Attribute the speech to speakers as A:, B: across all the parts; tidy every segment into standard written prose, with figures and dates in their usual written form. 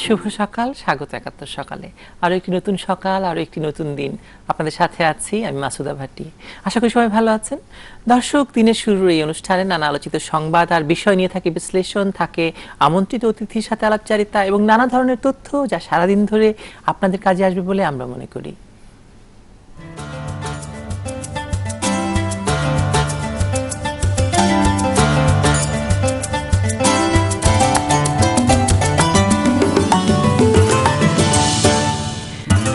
A: শুভ সকাল, স্বাগত একাত্তর সকালে। আরও একটি নতুন সকাল, আরও একটি নতুন দিন। আপনাদের সাথে আছি আমি মাসুদা ভাটি। আশা করি সবাই ভালো আছেন। দর্শক, দিনের শুরুর এই অনুষ্ঠানে নানা আলোচিত সংবাদ আর বিষয় নিয়ে থাকে বিশ্লেষণ, থাকে আমন্ত্রিত অতিথির সাথে আলাপচারিতা এবং নানা ধরনের তথ্য যা সারাদিন ধরে আপনাদের কাজে আসবে বলে আমরা মনে করি।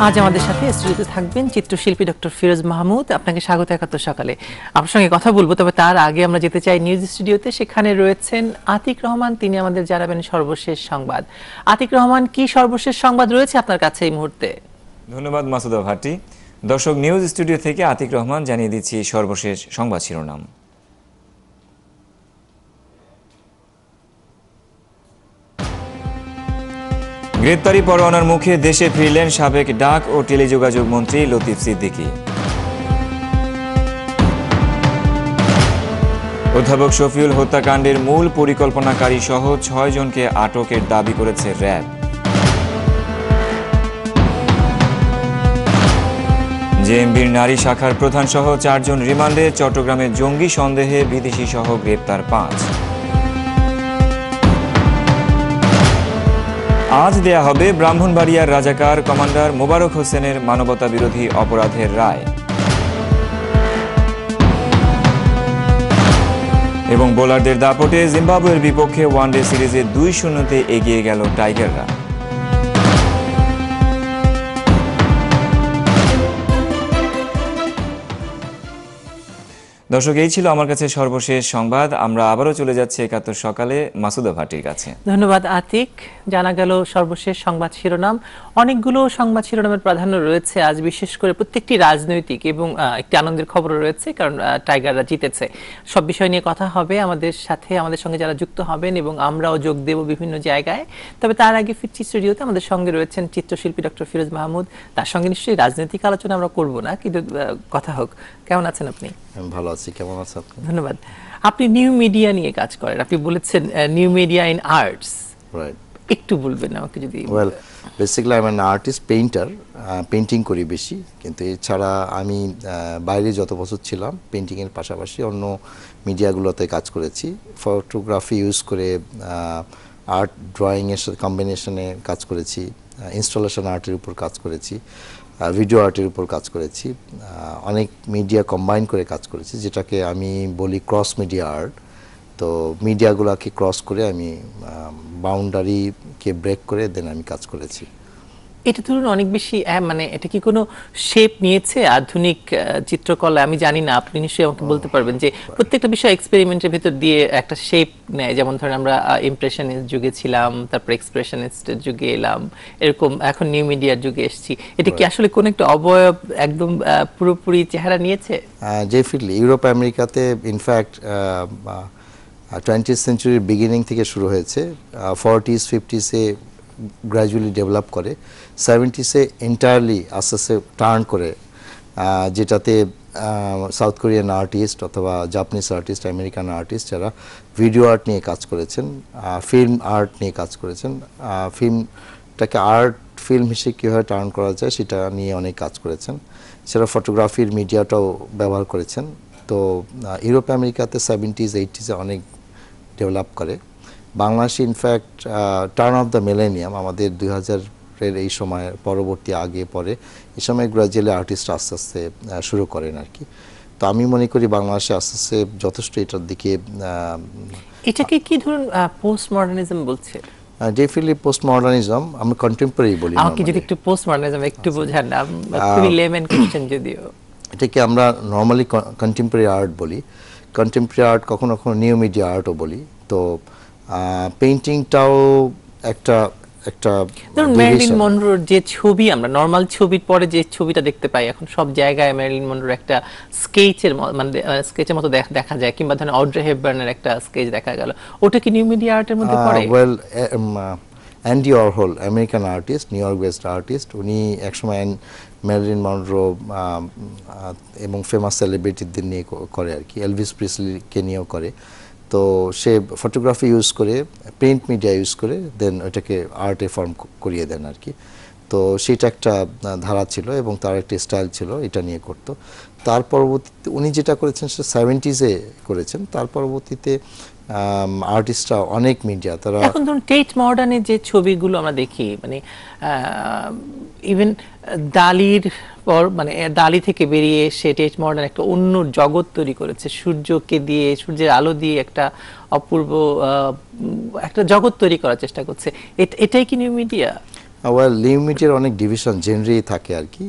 A: আজ আমাদের সাথে স্টুডিওতে থাকবেন চিত্রশিল্পী ডক্টর ফিরোজ মাহমুদ। আপনাকে স্বাগত একাত্তর সকালে। আপনার সঙ্গে কথা বলবো, তবে তার আগে আমরা যেতে চাই নিউজ স্টুডিওতে। সেখানে রয়েছেন আতিক রহমান, তিনি আমাদের জানাবেন সর্বশেষ সংবাদ। আতিক রহমান, কি সর্বশেষ সংবাদ রয়েছে আপনার কাছে এই মুহূর্তে?
B: ধন্যবাদ মাসুদা ভাটি। দর্শক, নিউজ স্টুডিও থেকে আতিক রহমান জানিয়ে দিচ্ছি সর্বশেষ সংবাদ শিরোনাম। গ্রেপ্তারি পরোয়ানার মুখে দেশে ফিরলেন সাবেক ডাক ও টেলিযোগাযোগ মন্ত্রী লতিফ সিদ্দিকী। অধ্যাপক শফিউল হত্যাকাণ্ডের মূল পরিকল্পনাকারী সহ ৬ জনকে আটকের দাবি করেছে র্যাব। জেএমবির নারী শাখার প্রধান সহ ৪ জন রিমান্ডে, চট্টগ্রামে জঙ্গি সন্দেহে বিদেশি সহ গ্রেপ্তার ৫। আজ দেয়া হবে ব্রাহ্মণবাড়িয়ার রাজাকার কমান্ডার মোবারক হোসেনের মানবতা বিরোধী অপরাধের রায়। এবং বোলারদের দাপটে জিম্বাবুয়ের বিপক্ষে ওয়ানডে সিরিজে ২-০তে এগিয়ে গেল টাইগাররা। দর্শক, এই ছিল আমার কাছে সর্বশেষ সংবাদ। আমরা আবারও চলে যাচ্ছি একাত্তর সকালে মাসুদা ভাটির কাছে।
A: ধন্যবাদ আতিক। জানা গেল সর্বশেষ সংবাদ শিরোনাম। অনেকগুলো সংবাদ শিরোনামের প্রাধান্য রয়েছে আজ, বিশেষ করে প্রত্যেকটি রাজনৈতিক, এবং একটি আনন্দের খবর রয়েছে, কারণ টাইগাররা জিতেছে। সব বিষয় নিয়ে কথা হবে আমাদের সাথে, আমাদের সঙ্গে যারা যুক্ত হবেন, এবং আমরাও যোগ দেব বিভিন্ন জায়গায়। তবে তার আগে ফিরছি স্টুডিওতে। আমাদের সঙ্গে রয়েছেন চিত্রশিল্পী ডক্টর ফিরোজ মাহমুদ। তার সঙ্গে নিশ্চয়ই রাজনৈতিক আলোচনা আমরা করব না, কিন্তু কথা হোক। কেমন আছেন আপনি?
C: ভালো আছি, কেমন আছেন আপনি?
A: ধন্যবাদ। আপনি নিউ মিডিয়া নিয়ে কাজ করেন, আপনি বলেছেন new media in arts,
C: right?
A: একটু বলবেন আমাকে যদি?
C: ওয়েল, বেসিক্যালি আমি আর্টিস্ট, পেইন্টার, পেইন্টিং করি বেশি। কিন্তু এছাড়া আমি বাইরে যত বছর ছিলাম পেইন্টিংয়ের পাশাপাশি অন্য মিডিয়াগুলোতে কাজ করেছি। ফটোগ্রাফি ইউজ করে আর্ট ড্রয়িংয়ের সাথে কম্বিনেশনে কাজ করেছি, ইনস্টলেশন আর্টের উপর কাজ করেছি, ভিডিও আর্টের উপর কাজ করেছি, অনেক মিডিয়া কম্বাইন করে কাজ করেছি, যেটাকে আমি বলি ক্রস মিডিয়া আর্ট। তো মিডিয়াগুলোকে ক্রস করে আমি বাউন্ডারিকে ব্রেক করে দেন আমি কাজ করেছি।
A: এটা ধরুন অনেক বেশি মানে এটা কি কোনো শেপ নিয়েছে আধুনিক চিত্রকলা? আমি জানি না, আপনি নিশ্চয়ই আমাকে বলতে পারবেন যে প্রত্যেকটা বিষয় এক্সপেরিমেন্টের ভিতর দিয়ে একটা শেপ নেয়। যেমন ধরেন আমরা ইমপ্রেশনিস্ট যুগে ছিলাম, তারপর এক্সপ্রেশনিস্টের যুগে এলাম, এরকম এখন নিউ মিডিয়ার যুগে এসেছি। এটা কি আসলে কোন একটা অবয়ব একদম পুরোপুরি চেহারা নিয়েছে?
C: ডেফিনেটলি ইউরোপ আমেরিকাতে ইনফ্যাক্ট 20th সেঞ্চুরির বিগিনিং থেকে শুরু হয়েছে। 40s 50sে গ্র্যাজুয়ালি ডেভেলপ করে, 70sে এন্টায়ারলি আস্তে আস্তে টার্ন করে, যেটাতে সাউথ কোরিয়ান আর্টিস্ট অথবা জাপানিজ আর্টিস্ট, আমেরিকান আর্টিস্ট যারা ভিডিও আর্ট নিয়ে কাজ করেছেন, ফিল্ম আর্ট নিয়ে কাজ করেছেন, ফিল্মটাকে আর্ট ফিল্ম হিসেবে কীভাবে টার্ন করা যায় সেটা নিয়ে অনেক কাজ করেছেন। সেটা ফটোগ্রাফির মিডিয়াটাও ব্যবহার করেছেন। তো ইউরোপ আমেরিকাতে 70s 80sে অনেক ডেভেলপ করে। বাংলাদেশে in fact turn off the millennium, আমাদের 2000-এর এই সময় পরবর্তী আগে পরে এই সময় গ্রাজুয়ালি আর্টিস্ট আস্তে আস্তে শুরু করেন আর কি। তো আমি মনে করি বাংলাদেশে আস্তে আস্তে যথেষ্ট এটার দিকে।
A: এটাকে কি ধরুন পোস্ট মডার্নিজম বলছে?
C: ডেফিনেটলি পোস্ট মডার্নিজম, আমরা কন্টেম্পোরারি বলি।
A: আমাকে যদি একটু পোস্ট মডার্নিজম একটু বোঝান না, খুবই লেমেন কোশ্চেন যদিও।
C: এটাকে আমরা নর্মালি কন্টেম্পোরারি আর্ট বলি। কন্টেম্পোরারি আর্ট কখনো কখনো নিউ মিডিয়া আর্টও বলি। তো পেইন্টিংটাও একটা
A: ধরুন ম্যারিলিন মনরোর যে ছবি, আমরা নরমাল ছবির পরে যে ছবিটা দেখতে পাই এখন সব জায়গায়, ম্যারিলিন মনরোর একটা স্কেচের মানে স্কেচের মতো দেখা যায়, কিংবা ধরেন অড্রে হেপবার্নের একটা স্কেচ দেখা গেল, ওটা কি নিউ মিডিয়া আর্টের মধ্যে পড়ে?
C: Well, Andy Warhol, American artist, new York based artist, উনি একসময় ম্যারিলিন মনরো এবং ফেমাস সেলিব্রিটিদের নিয়ে করে আর কি, এলভিস প্রিসলিকে নিয়েও করে। তো সে ফটোগ্রাফি ইউজ করে, প্রিন্ট মিডিয়া ইউজ করে দেন ওটাকে আর্টে ফর্ম করিয়ে দেন আর কি। তো সেটা একটা ধারা ছিল এবং তার একটা স্টাইল ছিল, এটা নিয়ে করতো। তার পরবর্তীতে উনি যেটা করেছেন সেটা 70s-এ করেছেন। তার পরবর্তীতে আর্টিস্টরা অনেক মিডিয়া তারা
A: এখন ধরুন টেট মডার্নের যে ছবিগুলো আমরা দেখি, মানে ইভেন দালির পর, মানে দালি থেকে বেরিয়ে এসে টেট মডার্ন একটা অন্য জগৎ তৈরি করেছে, সূর্যকে দিয়ে, সূর্যের আলো দিয়ে একটা অপূর্ব একটা জগৎ তৈরি করার চেষ্টা করছে। এটাই কি নিউ মিডিয়া?
C: ওয়েল, নিউ মিডিয়ার অনেক ডিভিশন জেনারেই থাকে আর কি।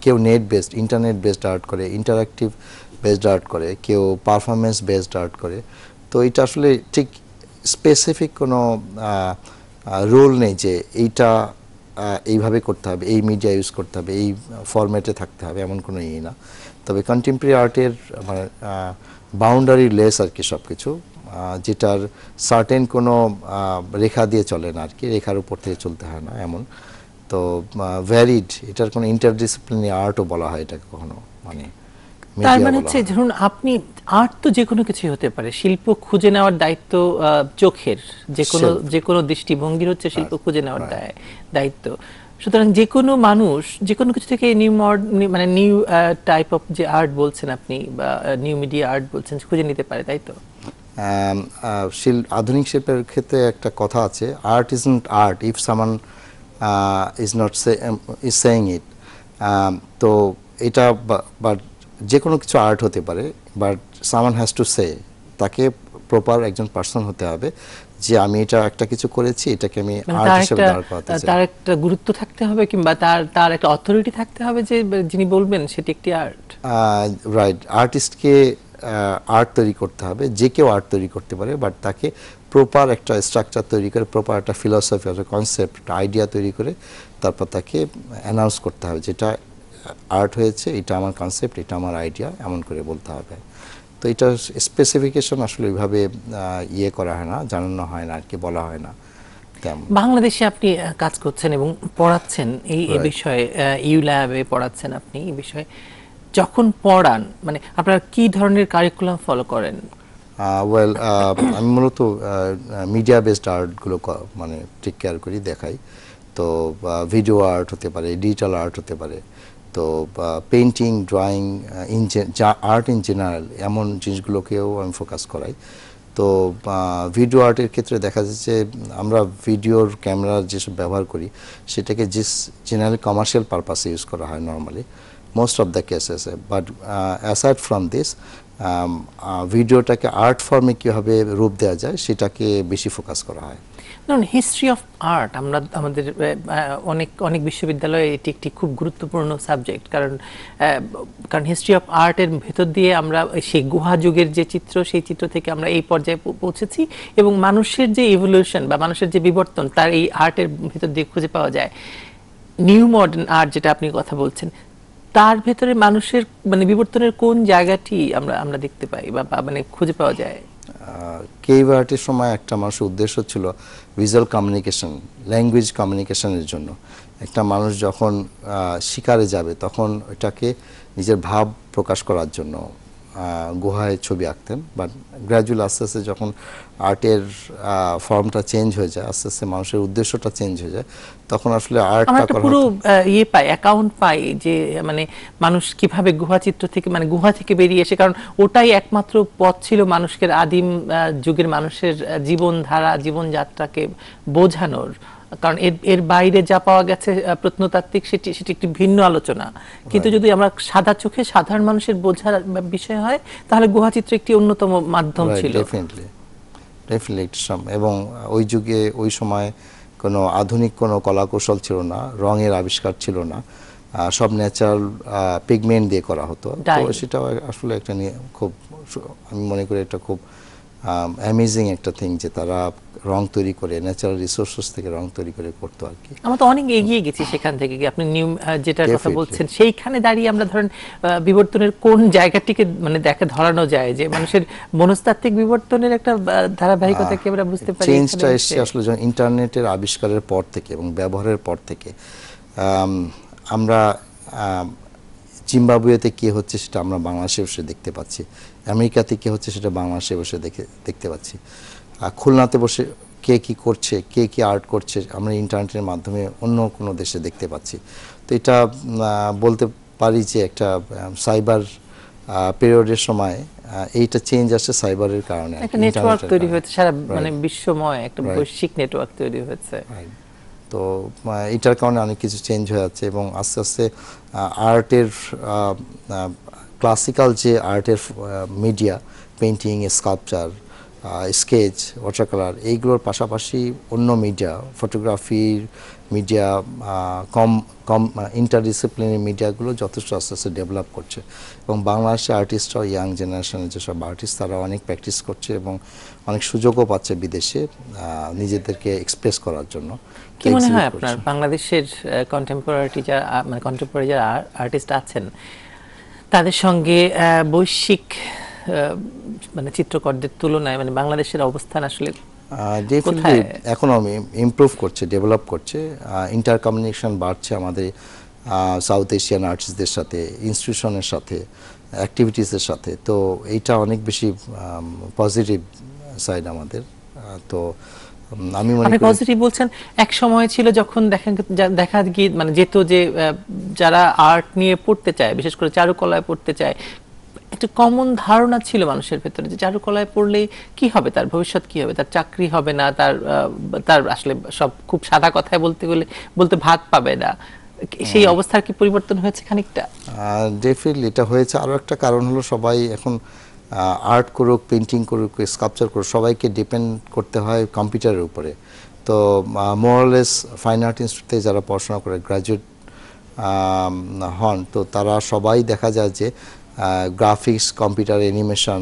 C: কেউ net based, internet based art করে, ইন্টারাক্টিভ বেসড আর্ট করে, কেউ পারফরমেন্স বেসড আর্ট করে। তো এটা আসলে ঠিক স্পেসিফিক কোনো রুল নেই যে এইটা এইভাবে করতে হবে, এই মিডিয়া ইউজ করতে হবে, এই ফরম্যাটে থাকতে হবে, এমন কোনো ইয়ে না। তবে কন্টেম্পোরারি আর্টের মানে বাউন্ডারি লেস আর কি সব কিছু, যেটার সার্টেন কোনো রেখা দিয়ে চলে না আর কি, রেখার উপর থেকে চলতে হয় না এমন। তো ভ্যারিড, এটার কোনো ইন্টারডিসিপ্লিনারি আর্টও বলা হয় এটাকে কখনো, মানে
A: তার
C: media
A: মানে
C: বলা
A: হচ্ছে
C: হয়।
A: ধরুন আপনি, আর্ট তো যে কোনো কিছুই হতে পারে, শিল্প খুঁজে নেওয়ার দায়িত্ব চোখের, যে কোনো দৃষ্টিভঙ্গির হচ্ছে শিল্প খুঁজে নেওয়ার দায়িত্ব। সুতরাং যে কোনো মানুষ যে কোনো কিছু থেকে নিউ মানে নিউ টাইপ অফ যে আর্ট বলছেন আপনি, বা নিউ মিডিয়া আর্ট বলছেন, খুঁজে নিতে পারে, তাই তো?
C: আধুনিক শিল্পের ক্ষেত্রে একটা কথা আছে, art is not art if someone is not is saying it. তো এটা বাট যে কোনো কিছু আর্ট হতে পারে, বাট সামান হ্যাজ টু সে, তাকে প্রপার একজন পার্সন হতে হবে যে আমি এটা একটা কিছু করেছি, এটাকে আমি
A: মানে
C: আর্ট হিসেবে দাঁড় করাতে চাই।
A: তার একটা গুরুত্ব থাকতে হবে, কিংবা তার একটা অথরিটি থাকতে হবে, যে যিনি বলবেন সেটি একটি আর্ট।
C: রাইট, আর্টিস্টকে আর্ট তৈরি করতে হবে, যে কেউ আর্ট তৈরি করতে পারে, বাট তাকে প্রপার একটা স্ট্রাকচার তৈরি করে, প্রপার একটা ফিলসফি, একটা কনসেপ্ট, একটা আইডিয়া তৈরি করে তারপর তাকে অ্যানাউন্স করতে হবে যেটা আর্ট হয়েছে, এটা আমার কনসেপ্ট, এটা আমার আইডিয়া, এমন করে বলতে হবে। তো এটা স্পেসিফিকেশন আসলে ওইভাবে ইয়ে করা হয় না, জানানো হয় না আর কি, বলা হয় না তেমন।
A: বাংলাদেশে আপনি কাজ করছেন এবং পড়াচ্ছেন এই
C: Right.
A: বিষয়ে, ইউ ল্যাবে পড়াচ্ছেন আপনি এই বিষয়ে। যখন পড়ান, মানে আপনারা কি ধরনের কারিকুলাম ফলো করেন?
C: ওয়েল, আমি মূলত মিডিয়া বেসড আর্টগুলো মানে টেক কেয়ার করি, দেখাই। তো ভিডিও আর্ট হতে পারে, ডিজিটাল আর্ট হতে পারে, তো painting, drawing, art in general, এমন জিনিসগুলোকেও আমি ফোকাস করাই। তো ভিডিও আর্টের ক্ষেত্রে দেখা যাচ্ছে আমরা ভিডিওর ক্যামেরার যেসব ব্যবহার করি সেটাকে জেনারেলি কমার্শিয়াল পারপাসে ইউজ করা হয় normally, most of the cases. But aside from this, ভিডিওটাকে আর্ট ফর্মে কীভাবে রূপ দেওয়া যায় সেটাকে বেশি ফোকাস করা হয়।
A: ধরুন হিস্ট্রি অফ আর্ট, আমরা আমাদের অনেক বিশ্ববিদ্যালয়ে এটি একটি খুব গুরুত্বপূর্ণ সাবজেক্ট, কারণ হিস্ট্রি অফ আর্টের ভেতর দিয়ে আমরা সেই গুহা যুগের যে চিত্র, সেই চিত্র থেকে আমরা এই পর্যায়ে পৌঁছেছি, এবং মানুষের যে ইভলিউশন বা মানুষের যে বিবর্তন, তার এই আর্টের ভেতর দিয়ে খুঁজে পাওয়া যায়। নিউ মডার্ন আর্ট যেটা আপনি কথা বলছেন, তার ভেতরে মানুষের মানে বিবর্তনের কোন জায়গাটি আমরা দেখতে পাই বা মানে খুঁজে পাওয়া যায়?
C: কেভ আর্টের সময় একটা মানুষের উদ্দেশ্য ছিল ভিজুয়াল কমিউনিকেশন, ল্যাঙ্গুয়েজ কমিউনিকেশনের জন্য। একটা মানুষ যখন শিকারে যাবে তখন ওটাকে নিজের ভাব প্রকাশ করার জন্য গুহায় ছবি আঁকতেন। বাট গ্র্যাজুয়ালি আস্তে আস্তে যখন আর্টের ফর্মটা চেঞ্জ হয়ে যায়, আস্তে আস্তে মানুষের উদ্দেশ্যটা চেঞ্জ হয়ে যায়, তখন আসলে
A: আমরা
C: আর্টটা
A: একটা
C: করা
A: পুরো
C: হতো।
A: ইয়ে পাই, অ্যাকাউন্ট পাই, যে মানে মানুষ কিভাবে গুহা চিত্র থেকে, মানে গুহা থেকে বেরিয়ে এসে, কারণ ওটাই একমাত্র পথ ছিল মানুষকে, আদিম যুগের মানুষের জীবনধারা, জীবনযাত্রাকে বোঝানোর। কারণ এর বাইরে যা পাওয়া গেছে প্রত্নতাত্ত্বিক, সেটি একটি ভিন্ন আলোচনা। কিন্তু যদি আমরা সাদা চোখে সাধারণ মানুষের বোঝার বিষয় হয়, তাহলে গুহাচিত্র একটি অন্যতম মাধ্যম ছিল।
C: ডেফিনেটলি এবং ওই যুগে ওই সময় কোনো আধুনিক কোনো কলাকৌশল ছিল না, রঙের আবিষ্কার ছিল না, সব ন্যাচারাল পিগমেন্ট দিয়ে করা হতো। তো সেটা আসলে একটা খুব, আমি মনে করি এটা খুব অ্যামেজিং একটা থিং যে তারা রং তৈরি করে, ন্যাচারাল রিসোর্সেস থেকে রং তৈরি করে করতো আর কি।
A: আমরা তো অনেক এগিয়ে গেছি সেখান থেকে। আপনি নিউ যেটার কথা
C: Definitely.
A: বলছেন, সেইখানে দাঁড়িয়ে আমরা ধরেন বিবর্তনের কোন জায়গাটিকে মানে ধরানো যায় যে মানুষের মনস্তাত্ত্বিক বিবর্তনের একটা ধারাবাহিকতাকে আমরা বুঝতে পারি।
C: চেঞ্জটা এসছে আসলে যখন ইন্টারনেটের আবিষ্কারের পর থেকে এবং ব্যবহারের পর থেকে। আমরা জিম্বাবুয়েতে কী হচ্ছে সেটা আমরা বাংলাদেশে বসে দেখতে পাচ্ছি, আমেরিকাতে কী হচ্ছে সেটা বাংলাদেশে বসে দেখতে পাচ্ছি, খুলনাতে বসে কে কী করছে, কে কী আর্ট করছে আমরা ইন্টারনেটের মাধ্যমে অন্য কোনো দেশে দেখতে পাচ্ছি। তো এটা বলতে পারি যে একটা সাইবার পিরিয়ডের সময় এইটা চেঞ্জ আসছে সাইবারের কারণে,
A: একটা নেটওয়ার্ক তৈরি হয়েছে সারা মানে বিশ্বময়, একটা বৈশ্বিক নেটওয়ার্ক তৈরি হয়েছে।
C: তো এটার কারণে অনেক কিছু চেঞ্জ হয়ে যাচ্ছে এবং আস্তে আস্তে আর্টের ক্লাসিক্যাল যে আর্টের media, painting, sculpture, sketch, water colour, এইগুলোর পাশাপাশি অন্য মিডিয়া, ফটোগ্রাফির মিডিয়া, কম কম ইন্টারডিসিপ্লিনারি মিডিয়াগুলো যথেষ্ট আস্তে আস্তে ডেভেলপ করছে এবং বাংলাদেশের আর্টিস্টরাও, ইয়াং জেনারেশনের যেসব আর্টিস্ট তারা অনেক প্র্যাকটিস করছে এবং অনেক সুযোগও পাচ্ছে বিদেশে নিজেদেরকে এক্সপ্রেস করার জন্য।
A: কি মনে হয় আপনার বাংলাদেশের কন্টেম্পোরারি যারা মানে কন্টেম্পোরারি যারা আর্টিস্ট আছেন তাদের সঙ্গে বৈশ্বিক মানে চিত্রকরদের তুলনায় মানে বাংলাদেশের অবস্থান আসলে
C: ডেফিনেটলি এখনো ইমপ্রুভ করছে, ডেভেলপ করছে, ইন্টার কমিউনিকেশন বাড়ছে আমাদের সাউথ এশিয়ান আর্টিস্টদের সাথে, ইনস্টিটিউশনের সাথে, অ্যাক্টিভিটিসের সাথে। তো এইটা অনেক বেশি পজিটিভ সাইড আমাদের। তো আমি মনে করি
A: পজিটিভ বলছেন। এক সময় ছিল যখন দেখা গিয়ে মানে যেত যে যারা আর্ট নিয়ে পড়তে চায়, বিশেষ করে চারুকলায় পড়তে চায়, একটা কমন ধারণা ছিল মানুষের ভেতরে যে চারুকলায় পড়লে কি হবে, তার ভবিষ্যৎ কি হবে, তার চাকরি হবে না, তার আসলে সব খুব সাদা কথায় বলতে ভাত পাবে না। সেই অবস্থার কি পরিবর্তন হয়েছে খানিকটা?
C: ডেফিনেটলি এটা হয়েছে। আরও একটা কারণ হলো সবাই এখন আর্ট করুক, পেইন্টিং করুক, স্কাল্পচার করুক, সবাইকে ডিপেন্ড করতে হয় কম্পিউটারের উপরে। তো মোরালেস ফাইন আর্ট ইনস্টিটিউটে যারা পড়াশোনা করে গ্র্যাজুয়েট হন, তো তারা সবাই দেখা যায় যে গ্রাফিক্স, কম্পিউটার, অ্যানিমেশন,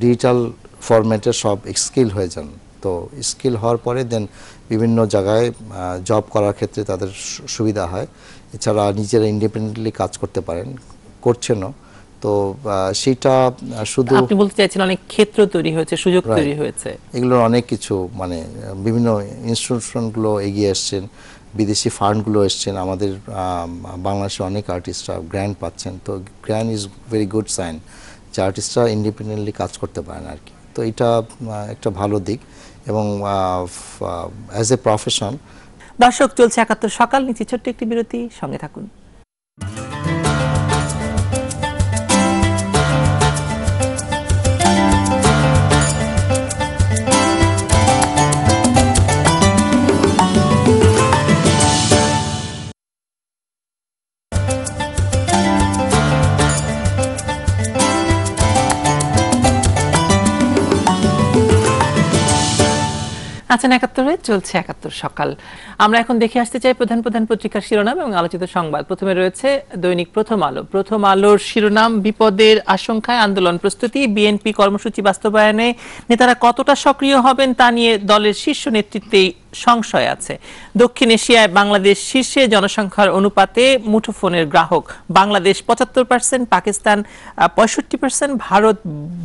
C: ডিজিটাল ফরম্যাটের সব স্কিল হয়ে যান। তো স্কিল হওয়ার পরে দেন বিভিন্ন জায়গায় জব করার ক্ষেত্রে তাদের সুবিধা হয়। এছাড়া নিজেরা ইন্ডিপেন্ডেন্টলি কাজ করতে পারেন, করছেনও। তো সেটা শুধু
A: আপনি বলতে চাইছেন অনেক ক্ষেত্র তৈরি হয়েছে, সুযোগ তৈরি হয়েছে,
C: এগুলোর অনেক কিছু মানে বিভিন্ন ইনস্টিটিউশনগুলো এগিয়ে এসছেন, বিদেশি ফান্ডগুলো এসছেন, আমাদের বাংলাদেশে অনেক আর্টিস্টরা গ্র্যান্ট পাচ্ছেন। তো grant is very good sign যে আর্টিস্টরা ইন্ডিপেন্ডেন্টলি কাজ করতে পারেন আর কি। তো এটা একটা ভালো দিক এবং অ্যাজ এ প্রফেশন।
A: দর্শক, চলছে ৭১ সকাল, নিচে ছোট্ট একটি বিরতি, সঙ্গে থাকুন। আছেন ৭১-এ, চলছে ৭১ সকাল। আমরা এখন দেখে আসতে চাই প্রধান প্রধান পত্রিকার শিরোনাম এবং আলোচিত সংবাদ। প্রথমে রয়েছে দৈনিক প্রথম আলো। প্রথম আলোর শিরোনাম, বিপদের আশঙ্কায় আন্দোলন প্রস্তুতি, বিএনপি কর্মসূচি বাস্তবায়নে নেতারা কতটা সক্রিয় হবেন তা নিয়ে দলের শীর্ষ নেতৃত্বেই সংশয় আছে। দক্ষিণ এশিয়ায় বাংলাদেশ শীর্ষে জনসংখ্যার অনুপাতে মুঠোফোনের গ্রাহক। বাংলাদেশ ৭৫%, পাকিস্তান ৬৫%, ভারত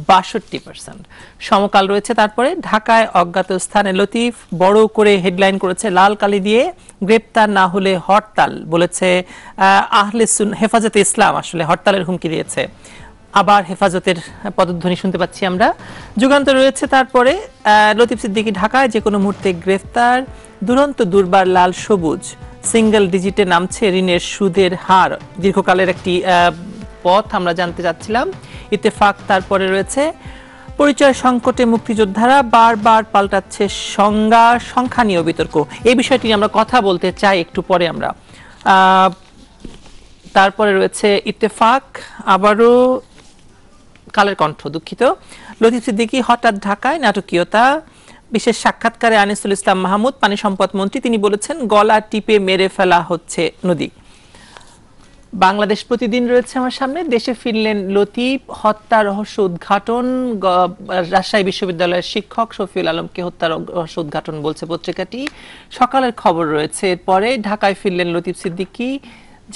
A: ৬২%। সমকাল রয়েছে। তারপরে ঢাকায় অজ্ঞাত স্থানে লতিফ, বড় করে হেডলাইন করেছে লাল কালি দিয়ে, গ্রেপ্তার না হলে হরতাল বলেছে আহলে হেফাজতে ইসলাম। আসলে হরতালের হুমকি দিয়েছে। আবার হেফাজতের পদধ্বনি শুনতে পাচ্ছি আমরা। যুগান্তর রয়েছে। তারপরে লতিফ সিদ্দিকী ঢাকায় যে কোনো মুহূর্তে গ্রেফতার, দুরন্ত দুর্বার লাল সবুজ, সিঙ্গেল ডিজিটে নামছে ঋণের সুদের হার, দীর্ঘকালের একটি পথ আমরা জানতে চাচ্ছিলাম। ইত্তেফাক তারপরে রয়েছে পরিচয় সংকটে মুক্তিযোদ্ধারা, বারবার পাল্টাচ্ছে সংখ্যা নিয়ে বিতর্ক। এই বিষয়টি নিয়ে আমরা কথা বলতে চাই একটু পরে আমরা। তারপরে রয়েছে ইত্তেফাক, আবারও কালের কণ্ঠ, দুঃখিত, লতিফ সিদ্দিকী হঠাৎ ঢাকায়, নাটকীয়তা। বিশেষ সাক্ষাৎকারে আনিসুল ইসলাম মাহমুদ, পানি সম্পদ মন্ত্রী, তিনি বলেছেন গলা টিপে মেরে ফেলা হচ্ছে নদী। বাংলাদেশ প্রতিদিন রয়েছে আমার সামনে। দেশে ফিরলেন লতিফ, হত্যা রহস্য উদ্ঘাটন, রাজশাহী বিশ্ববিদ্যালয়ের শিক্ষক শফিউল আলমকে হত্যার রহস্য উদ্ঘাটন বলছে পত্রিকাটি। সকালের খবর রয়েছে। এরপরে ঢাকায় ফিরলেন লতিফ সিদ্দিকী,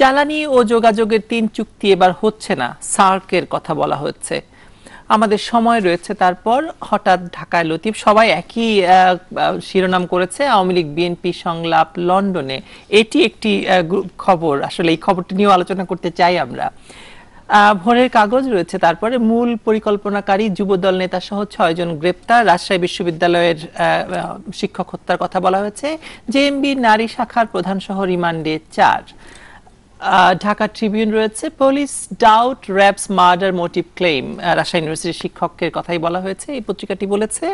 A: জ্বালানি ও যোগাযোগের ৩ চুক্তি এবার হচ্ছে না, সার্কের কথা বলা হচ্ছে। আমাদের সময় রয়েছে। তারপর হঠাৎ ঢাকায় লতিফ, সবাই একই শিরোনাম করেছে, আওয়ামী লীগ বিএনপি সংলাপ লন্ডনে। এটি একটি খবর, আসলে এই খবরটি নিয়েও আলোচনা করতে চাই আমরা। ভোরের কাগজ রয়েছে, তারপরে মূল পরিকল্পনাকারী যুবদল নেতা সহ 6 জন গ্রেপ্তার, রাজশাহী বিশ্ববিদ্যালয়ের শিক্ষক হত্যার কথা বলা হয়েছে, জেএমবি নারী শাখার প্রধান সহ রিমান্ডে 4। ঢাকা ট্রিবিউন রয়েছে, police doubt RAB's murder motive claim, Rajshahi ইউনিভার্সিটির শিক্ষকের কথাই বলা হয়েছে, এই পত্রিকাটি বলেছে।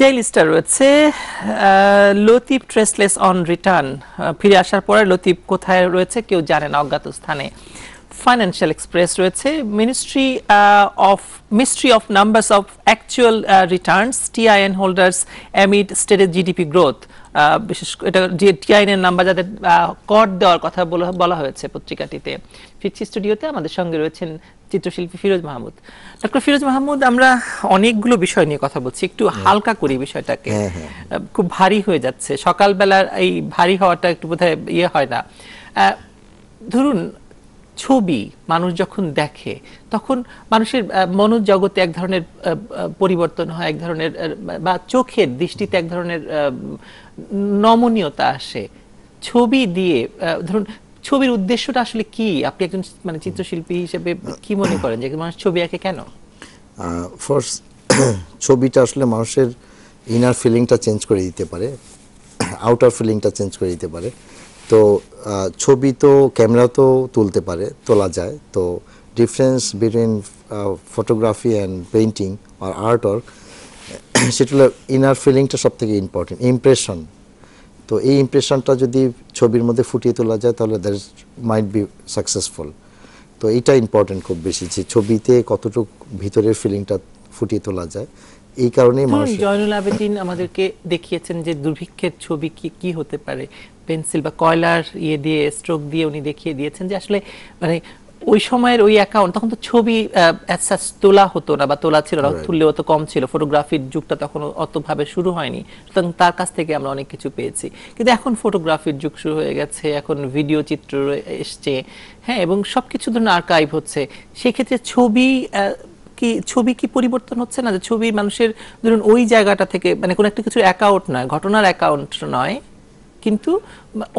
A: ডেইলি স্টার রয়েছে, লতিফ ট্রেসলেস অন রিটার্ন, ফিরে আসার পরে লতিফ কোথায় রয়েছে কেউ জানে না, অজ্ঞাত স্থানে। ফাইন্যান্সিয়াল এক্সপ্রেস রয়েছে, mystery of numbers of actual Returns TIN holders amid স্টেটের জিডিপি গ্রোথ। বিশেষ এটা যে টিআইএন এর নাম্বার যাদের কর দেওয়ার কথা বলা হয়েছে পত্রিকাটিতে। ফিরছি স্টুডিওতে, আমাদের সঙ্গে রয়েছেন চিত্রশিল্পী ফিরোজ মাহমুদ। ডক্টর ফিরোজ মাহমুদ, আমরা অনেকগুলো বিষয় নিয়ে কথা বলছি, একটু হালকা করি বিষয়টাকে, খুব ভারী হয়ে যাচ্ছে সকালবেলার, এই ভারী হওয়াটা একটু বোধহয় ইয়ে হয় না। ধরুন ছবি মানুষ যখন দেখে তখন মানুষের মনোজগতে এক ধরনের পরিবর্তন হয়, এক ধরনের, বা চোখের দৃষ্টিতে এক ধরনের নমনীয়তা আসে ছবি দিয়ে। ধরুন ছবির উদ্দেশ্যটা আসলে কি? আপনি একজন মানে চিত্রশিল্পী হিসেবে কি মনে করেন যে মানুষ ছবি আঁকে কেন?
C: ফার্স্ট, ছবিটা আসলে মানুষের ইনার ফিলিংটা চেঞ্জ করে দিতে পারে, আউটার ফিলিংটা চেঞ্জ করে দিতে পারে। তো ছবি তো ক্যামেরাতেও তুলতে পারে, তোলা যায়। তো difference between photography and painting আর আর্ট ওয়ার্ক, সেটা হলো ইনার ফিলিংটা সব থেকে ইম্পর্টেন্ট, ইমপ্রেশন। তো এই ইমপ্রেশনটা যদি ছবির মধ্যে ফুটিয়ে তোলা যায় তাহলে দ্যাট মাইট বি সাকসেসফুল। তো এইটা ইম্পর্টেন্ট খুব বেশি, যে ছবিতে কতটুকু ভিতরের ফিলিংটা ফুটিয়ে তোলা যায়। এই কারণেই মানুষ,
A: জয়নুল আবেদিন আমাদেরকে দেখিয়েছেন যে দুর্ভিক্ষের ছবি কি হতে পারে, পেন্সিল বা কয়লার ইয়ে দিয়ে, স্ট্রোক দিয়ে উনি দেখিয়ে দিয়েছেন যে আসলে মানে ওই সময়ের ওই অ্যাকাউন্ট, তখন তো ছবি তোলা হতো না বা তোলা ছিল না, তুললেও অত কম ছিল, ফটোগ্রাফির যুগটা তখন অতভাবে শুরু হয়নি, সুতরাং তার কাছ থেকে আমরা অনেক কিছু পেয়েছি। কিন্তু এখন ফটোগ্রাফির যুগ শুরু হয়ে গেছে, এখন ভিডিও চিত্র এসছে, হ্যাঁ, এবং সবকিছু ধরুন আর্কাইভ হচ্ছে। সেক্ষেত্রে ছবি কি পরিবর্তন হচ্ছে না? যে ছবি মানুষের ধরুন ওই জায়গাটা থেকে, মানে কোনো একটা কিছুর অ্যাকাউন্ট নয়, ঘটনার অ্যাকাউন্ট নয়, কিন্তু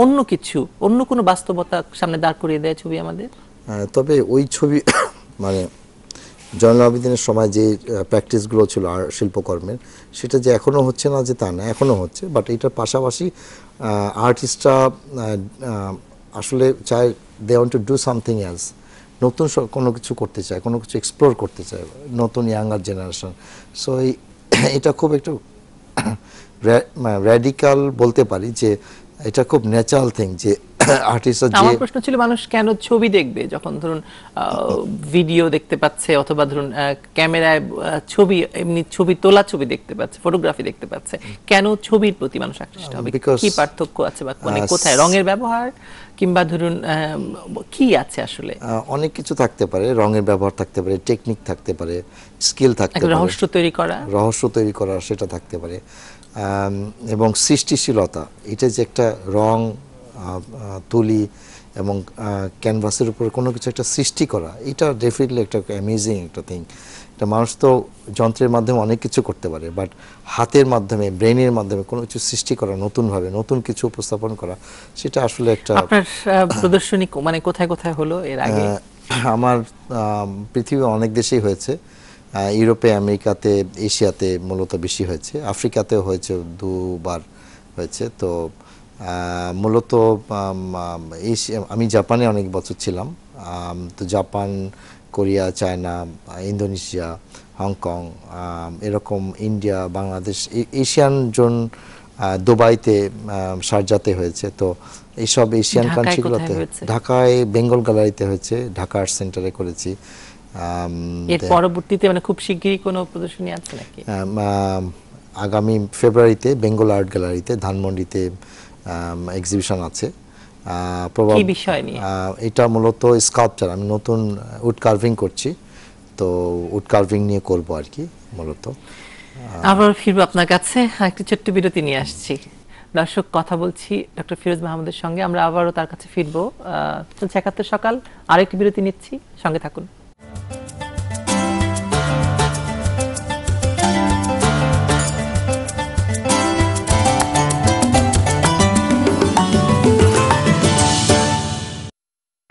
A: অন্য কিছু, অন্য কোনো বাস্তবতা সামনে দাঁড় করিয়ে দেয় ছবি আমাদের।
C: তবে ওই ছবি মানে জয়নুল আবেদিনের সময় যে প্র্যাকটিসগুলো ছিল আর শিল্পকর্মের, সেটা যে এখনও হচ্ছে না যে তা না, এখনও হচ্ছে। বাট এটার পাশাপাশি আর্টিস্টরা আসলে চায়, they want to do something else, নতুন কোনো কিছু করতে চায়, কোনো কিছু এক্সপ্লোর করতে চায়, নতুন ইয়াঙ্গার জেনারেশন। সো এটা খুব একটু র্যাডিক্যাল বলতে পারি, যে এটা খুব ন্যাচারাল থিং যে আর্টিস্টরা।
A: আমার প্রশ্ন ছিল মানুষ কেন ছবি দেখবে যখন ধরুন ভিডিও দেখতে পাচ্ছে, অথবা ধরুন ক্যামেরায় ছবি, এমনি ছবি তোলা ছবি দেখতে পাচ্ছে, ফটোগ্রাফি দেখতে পাচ্ছে, কেন ছবির প্রতি মানুষ আকৃষ্ট হবে? কি পার্থক্য আছে বা মানে কোথায়? রঙের ব্যবহার কিংবা ধরুন কি আছে আসলে?
C: অনেক কিছু থাকতে পারে, রঙের ব্যবহার থাকতে পারে, টেকনিক থাকতে পারে, স্কিল থাকতে পারে,
A: রহস্য তৈরি করা
C: সেটা থাকতে পারে, এবং সৃষ্টিশীলতা। এটা যে একটা রং তুলি এবং ক্যানভাসের উপর কোনো কিছু একটা সৃষ্টি করা, এটা ডেফিনেটলি একটা অ্যামেজিং একটা থিং। এটা মানুষ তো যন্ত্রের মাধ্যমে অনেক কিছু করতে পারে, বাট হাতের মাধ্যমে, ব্রেনের মাধ্যমে কোনো কিছু সৃষ্টি করা, নতুনভাবে নতুন কিছু উপস্থাপন করা, সেটা আসলে একটা।
A: আপনার প্রদর্শনী মানে কোথায় কোথায় হলো এর আগে?
C: আমার পৃথিবীর অনেক দেশেই হয়েছে, ইউরোপে, আমেরিকাতে, এশিয়াতে মূলত বেশি হয়েছে, আফ্রিকাতেও হয়েছে, 2বার হয়েছে। তো মূলত আমি জাপানে অনেক বছর ছিলাম। তো Japan, Korea, China, Indonesia, Hong Kong, এরকম ইন্ডিয়া, বাংলাদেশ, এশিয়ান জোন, দুবাইতে, শারজাতে হয়েছে। তো এইসব এশিয়ান কান্ট্রিগুলোতে, ঢাকায় বেঙ্গল গ্যালারিতে হয়েছে, ঢাকা আর্ট সেন্টারে করেছি।
A: এর পরবর্তীতে মানে খুব শিগগিরই কোনো প্রদর্শনী আছে নাকি?
C: আগামী ফেব্রুয়ারিতে বেঙ্গল আর্ট গ্যালারিতে ধানমন্ডিতে এক্সিবিশন আছে।
A: কি বিষয় নিয়ে?
C: এটা মূলত স্কাল্পচার, আমি নতুন উড কার্ভিং করছি, তো উড কার্ভিং নিয়ে করব আর কি মূলত।
A: আবার ফিরবো আপনার কাছে, একটি ছোট্ট বিরতি নিয়ে আসছি। দর্শক, কথা বলছি ডক্টর ফিরোজ মাহমুদের সঙ্গে, আমরা আবারও তার কাছে ফিরবো। চলছে ৭১ সকাল, আরেকটি বিরতি নিচ্ছি, সঙ্গে থাকুন।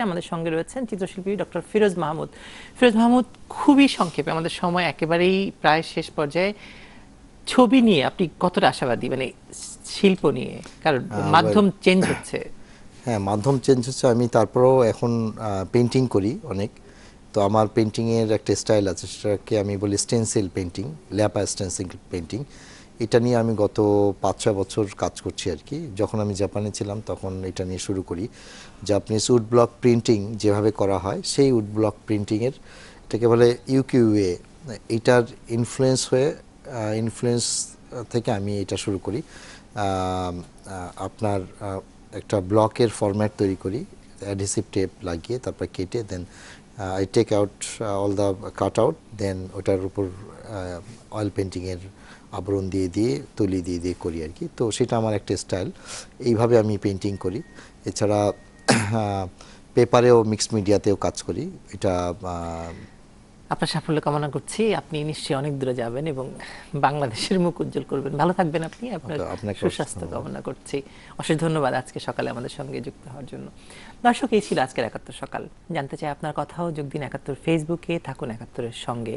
A: আমাদের সঙ্গে রয়েছেন চিত্রশিল্পী ডক্টর ফিরোজ মাহমুদ। ফিরোজ মাহমুদ, খুবই সংক্ষেপে, আমাদের সময় একেবারেই প্রায় শেষ পর্যায়ে, ছবি নিয়ে আপনি কতটা আশাবাদী, মানে শিল্প নিয়ে? কারণ মাধ্যম চেঞ্জ হচ্ছে।
C: হ্যাঁ, মাধ্যম চেঞ্জ হচ্ছে, আমি তারপরেও এখন পেন্টিং করি অনেক। তো আমার পেন্টিংয়ের একটা স্টাইল আছে, সেটাকে আমি বলি স্টেন্সিল পেন্টিং, ল্যাপা স্টেন্সিল পেন্টিং। এটা নিয়ে আমি গত 5-6 বছর কাজ করছি আর কি। যখন আমি জাপানে ছিলাম তখন এটা নিয়ে শুরু করি। জাপানিজ উড ব্লক প্রিন্টিং যেভাবে করা হয়, সেই উড ব্লক প্রিন্টিংয়ের, এটাকে বলে ইউকিউএ, এটার ইনফ্লুয়েন্স থেকে আমি এটা শুরু করি। আপনার একটা ব্লকের ফরম্যাট তৈরি করি, অ্যাডহেসিভ টেপ লাগিয়ে, তারপর কেটে, then I take out all the cut out, then ওটার উপর অয়েল পেন্টিংয়ের আবরণ দিয়ে দিয়ে তুলি দিয়ে দিয়ে করি আর কি। তো সেটা আমার একটা স্টাইল, এইভাবে আমি পেন্টিং করি। এছাড়া পেপারেও, মিক্সড মিডিয়াতেও কাজ করি। এটা
A: আপনার সাফল্য কামনা করছি। আপনি নিশ্চয়ই অনেক দূরে যাবেন এবং বাংলাদেশের মুখ উজ্জ্বল করবেন। ভালো থাকবেন আপনি, আপনার
C: আপনাকে
A: সুস্বাস্থ্য কামনা করছি। অশেষ ধন্যবাদ আজকে সকালে আমাদের সঙ্গে যুক্ত হওয়ার জন্য। দর্শক, এই ছিল আজকের ৭১ সকাল। জানতে চাই আপনার কথাও, যোগ দিন ৭১ ফেসবুকে, থাকুন ৭১-এর সঙ্গে।